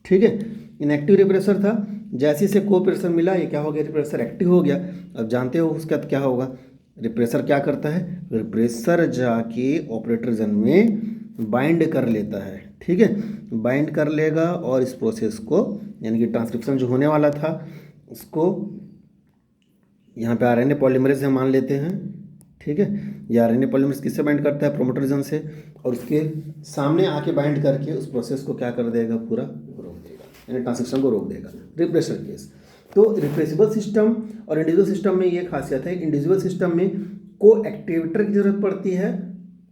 [SPEAKER 1] ठीक है। इनएक्टिव रिप्रेसर था, जैसे से को प्रेशर मिला ये क्या हो गया? रिप्रेसर एक्टिव हो गया। अब जानते हो उसका क्या होगा? रिप्रेसर क्या करता है? रिप्रेसर जाके ऑपरेटर जन में बाइंड कर लेता है, ठीक है। बाइंड कर लेगा और इस प्रोसेस को, यानी कि ट्रांसक्रिप्शन जो होने वाला था उसको यहाँ पे आरएनए पॉलीमरेज से मान लेते हैं, ठीक है। ये आरएनए पॉलीमरेज किससे बाइंड करता है? प्रोमोटर जन से, और उसके सामने आके बाइंड करके उस प्रोसेस को क्या कर देगा? पूरा रोक देगा, यानी ट्रांसक्रिप्शन को रोक देगा। Repressor case. तो रिप्रेसिबल सिस्टम और इंडिविजुअल सिस्टम में ये खासियत है, इंडिविजुअल सिस्टम में को एक्टिवेटर की जरूरत पड़ती है,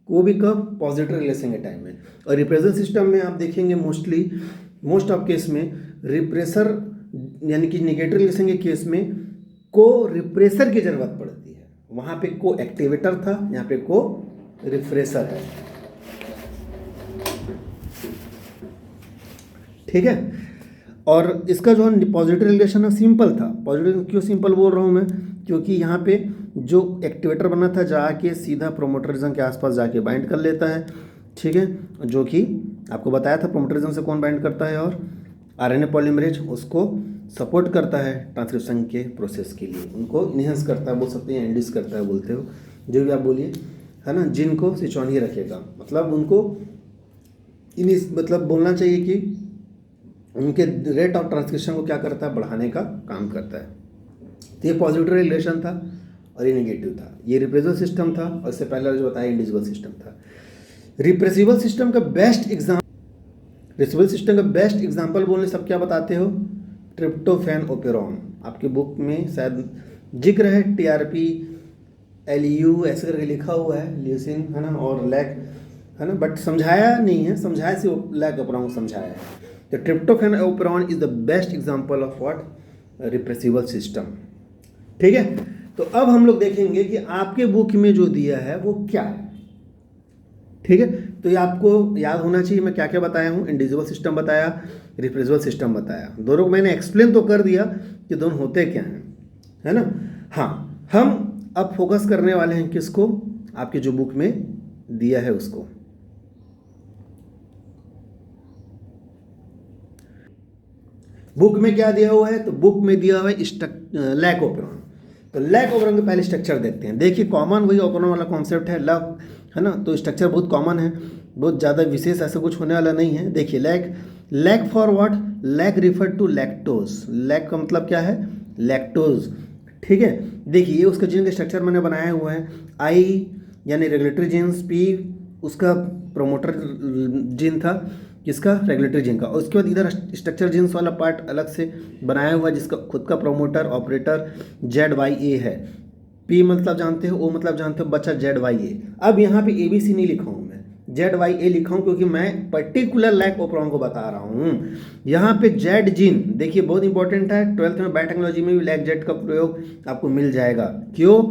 [SPEAKER 1] वो भी कब? पॉजिटिव रिलेशन के टाइम में। और रिप्रेसर सिस्टम में आप देखेंगे मोस्ट ऑफ केस में रिप्रेसर यानी कि निगेटिव रिलेशन के केस में को रिप्रेसर की जरूरत पड़ती है। वहाँ पे को एक्टिवेटर था, यहाँ पे को रिप्रेसर है, ठीक है। और इसका जो पॉजिटिव रिलेशन है सिंपल था। पॉजिटिव क्यों सिंपल बोल रहा हूँ मैं? क्योंकि यहाँ पे जो एक्टिवेटर बना था जाके सीधा प्रोमोटर रीजन के आसपास जाके बाइंड कर लेता है, ठीक है। जो कि आपको बताया था प्रोमोटर रीजन से कौन बाइंड करता है, और आरएनए पॉलीमरेज उसको सपोर्ट करता है ट्रांसक्रिप्शन के प्रोसेस के लिए, उनको इनहेंस करता है, बोल सकते हैं इंड्यूस करता है, बोलते हो जो भी आप बोलिए, है ना। जिनको स्विच ऑन ही रखेगा, मतलब उनको मतलब बोलना चाहिए कि उनके रेट ऑफ ट्रांसक्रिप्शन को क्या करता है? बढ़ाने का काम करता है। तो ये पॉजिटिव रिलेशन था और ये नेगेटिव था। ये रिप्रेसिबल सिस्टम था और इससे पहले जो बताया इंडिविजुअल सिस्टम था। रिप्रेसिबल सिस्टम का बेस्ट एग्जाम्पल बोलने सब क्या बताते हो? Tryptophan operon. आपके बुक में शायद जिक्र है, TRP LU ऐसे करके लिखा हुआ है, ल्यूसिन, है ना, और लैक, है ना, बट समझाया नहीं है, समझाया से लैक ओपेरॉन समझाया है। The tryptophan operon is the best example of what? Repressible system, ठीक है। तो अब हम लोग देखेंगे कि आपके बुक में जो दिया है वो क्या है, ठीक है। तो ये आपको याद होना चाहिए मैं क्या क्या बताया हूँ। इंडिविजुअल सिस्टम बताया, रिप्रेसिबल सिस्टम बताया, दोनों को मैंने एक्सप्लेन तो कर दिया, कि दोनों होते क्या हैं, है ना। हाँ, हम अब फोकस करने वाले हैं किसको, आपके जो बुक में दिया है उसको। बुक में क्या दिया हुआ है, तो बुक में दिया हुआ है लैक ओपेरॉन। तो लैक ओपेरॉन के पहले स्ट्रक्चर देखते हैं। देखिए कॉमन वही ओपेरॉन वाला कॉन्सेप्ट है, लव, है ना। तो स्ट्रक्चर बहुत कॉमन है, बहुत ज़्यादा विशेष ऐसा कुछ होने वाला नहीं है। देखिए lac for what, lac refer to lactose. Lac का मतलब क्या है, लैक्टोज, ठीक है। देखिए ये उसका जीन का स्ट्रक्चर मैंने बनाया हुआ है। आई यानी रेगुलेटरी जीन्स, पी उसका प्रोमोटर जीन था, किसका, रेगुलेटरी जीन का। और उसके बाद इधर स्ट्रक्चर जीन्स वाला पार्ट अलग से बनाया हुआ है जिसका खुद का प्रोमोटर ऑपरेटर ZYA है। पी मतलब जानते हो, ओ मतलब जानते हो, बच्चा ZYA। अब यहाँ पे ABC नहीं लिखा हूँ मैं, ZYA लिखा हूँ क्योंकि मैं पर्टिकुलर लैक ओपेरॉन को बता रहा हूँ। यहाँ पे जेड जीन देखिए बहुत इंपॉर्टेंट है, 12th में बायोटेक्नोलॉजी में भी लैक जेड का प्रयोग आपको मिल जाएगा। क्यों,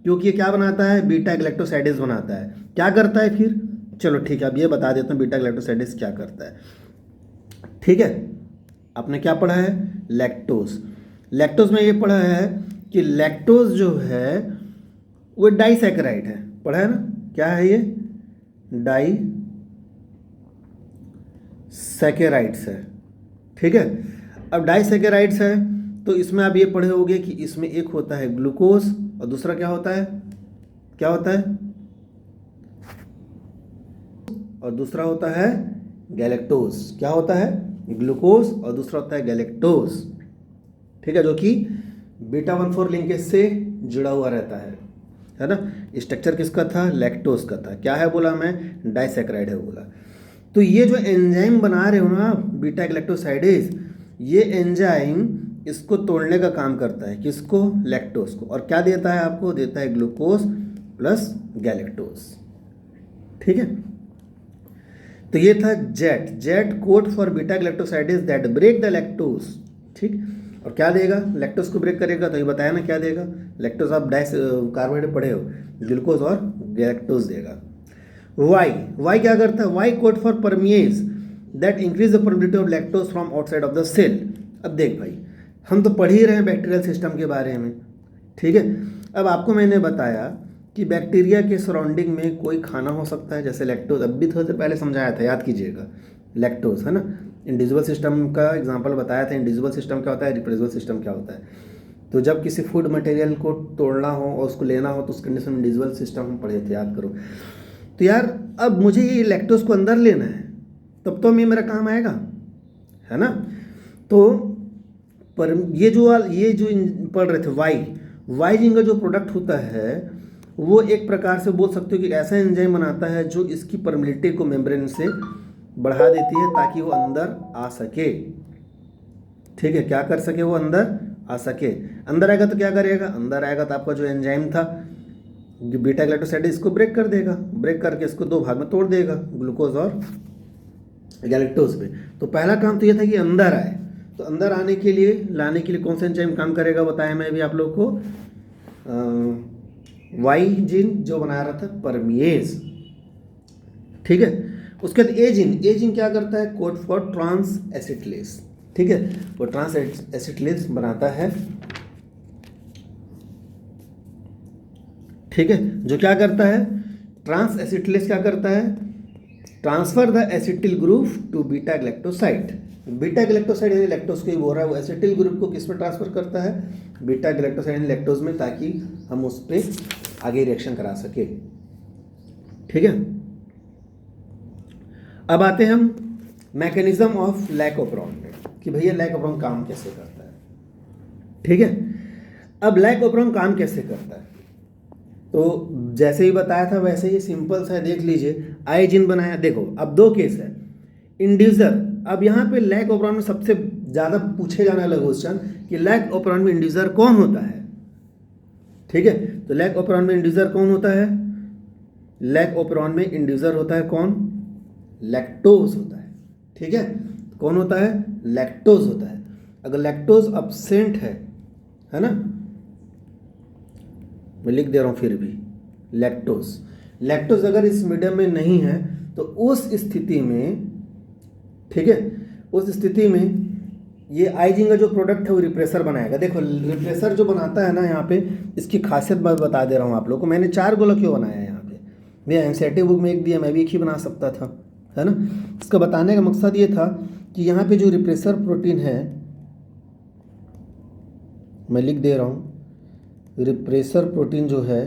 [SPEAKER 1] क्योंकि ये क्या बनाता है, बीटा गैलेक्टोसाइडेज बनाता है। क्या करता है फिर, चलो ठीक है अब ये बता देता हूँ बीटा गैलेक्टोसाइडेज क्या करता है, ठीक है। आपने क्या पढ़ा है, लैक्टोज। लैक्टोज में ये पढ़ा है कि लैक्टोज जो है वो डाइसैकेराइड है, पढ़ा है ना। क्या है ये, डाइसैकेराइड्स है, ठीक है। अब डाइसैकेराइड्स है तो इसमें आप ये पढ़े होंगे कि इसमें एक होता है ग्लूकोज और दूसरा क्या होता है, क्या होता है, और दूसरा होता है गैलेक्टोज। क्या होता है, ग्लूकोज और दूसरा होता है गैलेक्टोज, ठीक है, जो कि β14 लिंकेज से जुड़ा हुआ रहता है ना। स्ट्रक्चर किसका था, लैक्टोज का था। क्या है बोला मैं, डाइसैकेराइड है बोला। तो ये जो एंजाइम बना रहे हो ना बीटा गैलेक्टोसाइडेज, ये एंजाइम इसको तोड़ने का काम करता है, किसको, लैक्टोज को। और क्या देता है आपको, देता है ग्लूकोज प्लस गैलेक्टोज, ठीक है। तो ये था Z code for beta galactosidase that break the lactose, ठीक। और क्या देगा, लैक्टोज को ब्रेक करेगा, तो ये बताया ना क्या देगा, लैक्टोज आप कार्बोहाइड्रेट पढ़े हो, ग्लूकोज और गैलेक्टोज देगा। वाई क्या करता है, Y code for permease that increase the permeability of lactose from outside of the cell. अब देख भाई, हम तो पढ़ ही रहे हैं बैक्टीरियल सिस्टम के बारे में, ठीक है। अब आपको मैंने बताया कि बैक्टीरिया के सराउंडिंग में कोई खाना हो सकता है, जैसे लैक्टोज, अब भी थोड़ी देर पहले समझाया था, याद कीजिएगा, लैक्टोज, है ना। इंडिविजुअल सिस्टम का एग्जांपल बताया था। इंडिविजुअल सिस्टम क्या होता है, रिप्रोड्यूसिबल सिस्टम क्या होता है। तो जब किसी फूड मटेरियल को तोड़ना हो और उसको लेना हो तो उस कंडीशन में इंडिविजुअल सिस्टम हम पढ़े थे, याद करो। तो यार अब मुझे ये लैक्टोज को अंदर लेना है, तब तो ये मेरा काम आएगा, है ना। तो पर ये जो पढ़ रहे थे वाई जिन का जो प्रोडक्ट होता है वो एक प्रकार से बोल सकते हो कि ऐसा एंजाइम बनाता है जो इसकी परमिलिटी को मेम्ब्रेन से बढ़ा देती है ताकि वो अंदर आ सके, ठीक है। क्या कर सके, वो अंदर आ सके। अंदर आएगा तो क्या करेगा, अंदर आएगा तो आपका जो एंजाइम था बीटा गैलेक्टोसाइडेज इसको ब्रेक कर देगा, ब्रेक करके इसको दो भाग में तोड़ देगा, ग्लूकोज और गैलेक्टोज पे। तो पहला काम तो ये था कि अंदर आए। तो अंदर आने के लिए, लाने के लिए कौन सा एंजाइम काम करेगा, बताया मैं अभी आप लोग को, वाई जीन जो बना रहा था परमिएज, ठीक है। उसके बाद ए जीन क्या करता है, कोड फॉर ट्रांस एसिटिलेज, ठीक है। वो ट्रांस एसिटिलेज बनाता है, ठीक है। जो क्या करता है, ट्रांस एसिटिलेज क्या करता है, transfer the acetyl group to beta galactoside. Beta galactoside यानी लैक्टोज को ही बोल रहा है, वो एसिटिल ग्रुप को किस में ट्रांसफर करता है, बीटा गैलेक्टोसाइड यानी लैक्टोज में, ताकि हम उस पर आगे रिएक्शन करा सके, ठीक है। अब आते हैं हम मैकेनिज्म ऑफ लैक ओपेरॉन में कि भैया लैक ओपेरॉन काम कैसे करता है, ठीक है। अब लैक ओपेरॉन काम कैसे करता है, तो जैसे ही बताया था वैसे ही सिंपल सा है, देख लीजिए। आई जीन बनाया, देखो अब दो केस है, इंड्यूसर। अब यहाँ पे लैक ओपेरॉन में सबसे ज़्यादा पूछे जाने वाला क्वेश्चन कि लैक ओपेरॉन में इंड्यूसर कौन होता है, ठीक है। तो लैक ओपेरॉन में इंड्यूसर कौन होता है, लैक ओपेरॉन में इंड्यूसर होता है कौन, लैक्टोज होता है, ठीक है। कौन होता है, लैक्टोज होता है। अगर लैक्टोज अब्सेंट है ना, मैं लिख दे रहा हूँ फिर भी, लैक्टोज अगर इस मीडियम में नहीं है तो उस स्थिति में, ठीक है, उस स्थिति में ये आइजिन का जो प्रोडक्ट है वो रिप्रेसर बनाएगा। देखो रिप्रेसर जो बनाता है ना, यहाँ पे इसकी खासियत मैं बता दे रहा हूँ आप लोग को। मैंने 4 गोला क्यों बनाया है यहाँ पे, मैं एनसीईआरटी बुक में एक दिया, मैं भी एक ही बना सकता था, है ना। इसका बताने का मकसद ये था कि यहाँ पे जो रिप्रेसर प्रोटीन है, मैं लिख दे रहा हूँ, रिप्रेसर प्रोटीन जो है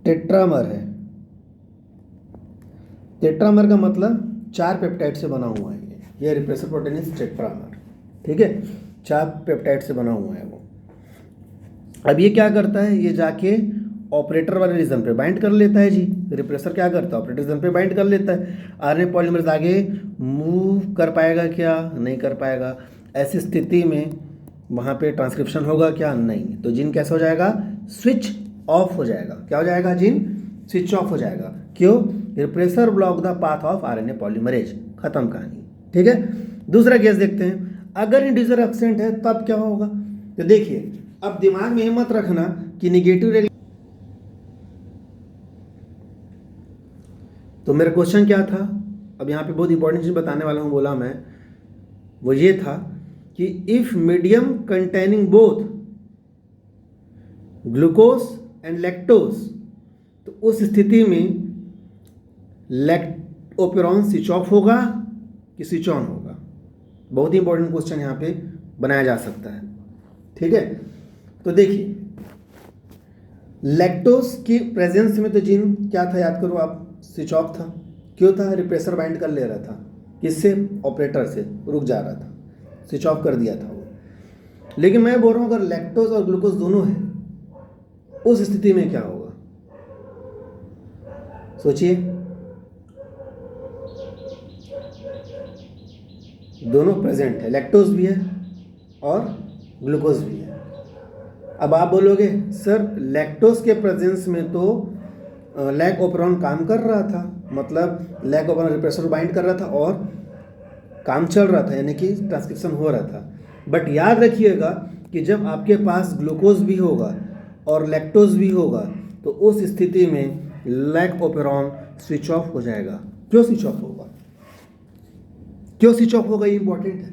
[SPEAKER 1] टेट्रामर है। टेट्रामर का मतलब 4 पेप्टाइड से बना हुआ है ये रिप्रेसर प्रोटीन इज टेट्रामर, ठीक है, 4 पेप्टाइड से बना हुआ है वो। अब ये क्या करता है, ये जाके ऑपरेटर वाले रीजन पे बाइंड कर लेता है जी। रिप्रेसर क्या करता है, ऑपरेटर रीजन पे बाइंड कर लेता है। आरएनए पॉलीमरेज आगे मूव कर पाएगा क्या, नहीं कर पाएगा। ऐसी स्थिति में वहाँ पे ट्रांसक्रिप्शन होगा क्या, नहीं। तो जीन कैसे हो जाएगा, स्विच ऑफ हो जाएगा। क्या हो जाएगा, जीन स्विच ऑफ हो जाएगा। क्यों, repressor block the path of RNA polymerase, खत्म कहानी, ठीक है। दूसरा केस देखते हैं, अगर इंडिविजुअल एब्सेंट है तब क्या होगा। तो देखिए, अब दिमाग में मत रखना कि निगेटिव। तो मेरा क्वेश्चन क्या था, अब यहाँ पे बहुत इंपॉर्टेंट चीज बताने वाला हूँ, बोला मैं, वो ये था कि if medium containing both glucose and lactose, तो उस स्थिति में लैक्टोपेरॉन स्विच ऑफ होगा कि स्विच ऑन होगा। बहुत ही इंपॉर्टेंट क्वेश्चन यहाँ पे बनाया जा सकता है, ठीक है। तो देखिए, लैक्टोज की प्रेजेंस में तो जीन क्या था, याद करो आप, स्विच ऑफ था। क्यों था, रिप्रेसर बाइंड कर ले रहा था, किससे, ऑपरेटर से, रुक जा रहा था, स्विच ऑफ कर दिया था वो। लेकिन मैं बोल रहा हूँ अगर लैक्टोज और ग्लूकोज दोनों है, उस स्थिति में क्या होगा, सोचिए। दोनों प्रेजेंट है, लैक्टोज भी है और ग्लूकोज भी है। अब आप बोलोगे सर लैक्टोज के प्रेजेंस में तो लैक ओपेरॉन काम कर रहा था, मतलब लैक ओपेरॉन रिप्रेसर बाइंड कर रहा था और काम चल रहा था, यानी कि ट्रांसक्रिप्शन हो रहा था। बट याद रखिएगा कि जब आपके पास ग्लूकोज भी होगा और लैक्टोज भी होगा, तो उस स्थिति में लैक ओपेरॉन स्विच ऑफ हो जाएगा। क्यों स्विच ऑफ होगा, क्यों स्विच ऑफ होगा, ये इंपॉर्टेंट है।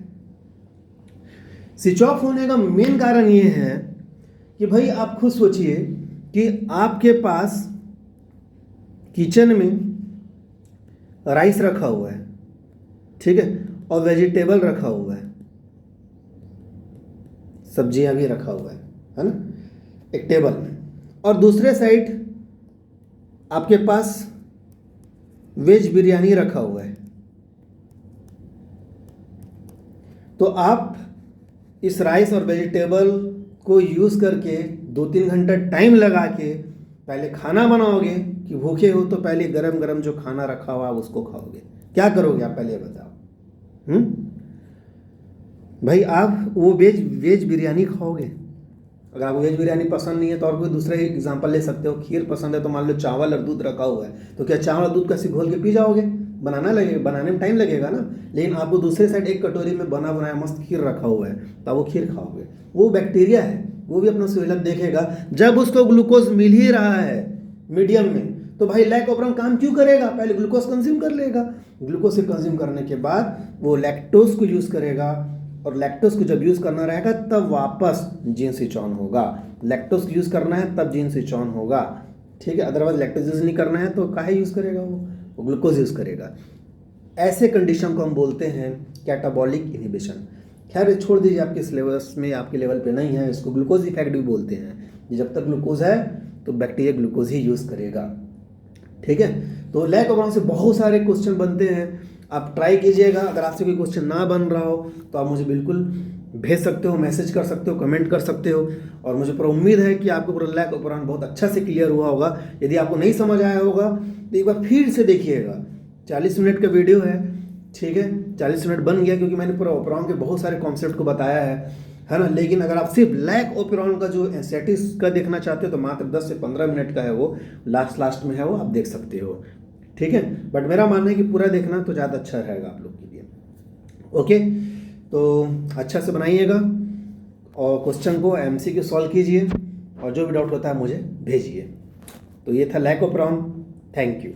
[SPEAKER 1] स्विच ऑफ होने का मेन कारण ये है कि भाई आप खुद सोचिए कि आपके पास किचन में राइस रखा हुआ है, ठीक है, और वेजिटेबल रखा हुआ है, सब्जियां भी रखा हुआ है ना, एक टेबल में, और दूसरे साइड आपके पास वेज बिरयानी रखा हुआ है। तो आप इस राइस और वेजिटेबल को यूज करके 2-3 घंटा टाइम लगा के पहले खाना बनाओगे कि भूखे हो तो पहले गरम गरम जो खाना रखा हुआ उसको खाओगे। क्या करोगे आप, पहले बताओ। भाई आप वो वेज बिरयानी खाओगे। अगर आपको वेज बिरयानी पसंद नहीं है तो और कोई दूसरा एग्जांपल ले सकते हो। खीर पसंद है तो मान लो चावल और दूध रखा हुआ है, तो क्या चावल और दूध कैसे घोल के पी जाओगे, बनाने में टाइम लगेगा ना। लेकिन आपको दूसरे साइड एक कटोरी में बना बनाया मस्त खीर रखा हुआ है, तो वो खीर खाओगे। वो बैक्टीरिया है, वो भी अपना सहूलत देखेगा। जब उसको ग्लूकोज मिल ही रहा है मीडियम में, तो भाई लैक ओपेरॉन काम क्यों करेगा, पहले ग्लूकोज कंज्यूम कर लेगा। ग्लूकोज से कंज्यूम करने के बाद वो लैक्टोज को यूज करेगा, और लैक्टोज को जब यूज करना रहेगा तब वापस जीन स्विच ऑन होगा। लैक्टोज यूज करना है तब जीन स्विच ऑन होगा, ठीक है। अदरवाइज लैक्टोज यूज नहीं करना है तो काहे यूज करेगा, वो ग्लूकोज यूज करेगा। ऐसे कंडीशन को हम बोलते हैं कैटाबॉलिक इनहिबिशन। खैर ये छोड़ दीजिए, आपके सिलेबस में आपके लेवल पे नहीं है, इसको ग्लूकोज इफेक्ट भी बोलते हैं। जब तक ग्लूकोज है तो बैक्टीरिया ग्लूकोज ही यूज करेगा, ठीक है। तो लैक ओपेरॉन से बहुत सारे क्वेश्चन बनते हैं, आप ट्राई कीजिएगा। अगर आपसे कोई क्वेश्चन ना बन रहा हो तो आप मुझे बिल्कुल भेज सकते हो, मैसेज कर सकते हो, कमेंट कर सकते हो। और मुझे पूरा उम्मीद है कि आपको पूरा लैक ओपेरॉन बहुत अच्छा से क्लियर हुआ होगा। यदि आपको नहीं समझ आया होगा तो एक बार फिर से देखिएगा। 40 मिनट का वीडियो है, ठीक है, 40 मिनट बन गया क्योंकि मैंने पूरा ओपेरॉन के बहुत सारे कॉन्सेप्ट को बताया है ना। लेकिन अगर आप सिर्फ लैक ओपेरॉन का जो एनसीईआरटी का देखना चाहते हो तो मात्र 10 से 15 मिनट का है, वो लास्ट में है, वो आप देख सकते हो, ठीक है। बट मेरा मानना है कि पूरा देखना तो ज़्यादा अच्छा रहेगा आप लोग के लिए। ओके, तो अच्छा से बनाइएगा और क्वेश्चन को एमसीक्यू सॉल्व कीजिए, और जो भी डाउट होता है मुझे भेजिए। तो ये था लैक ओपेरॉन। Thank you.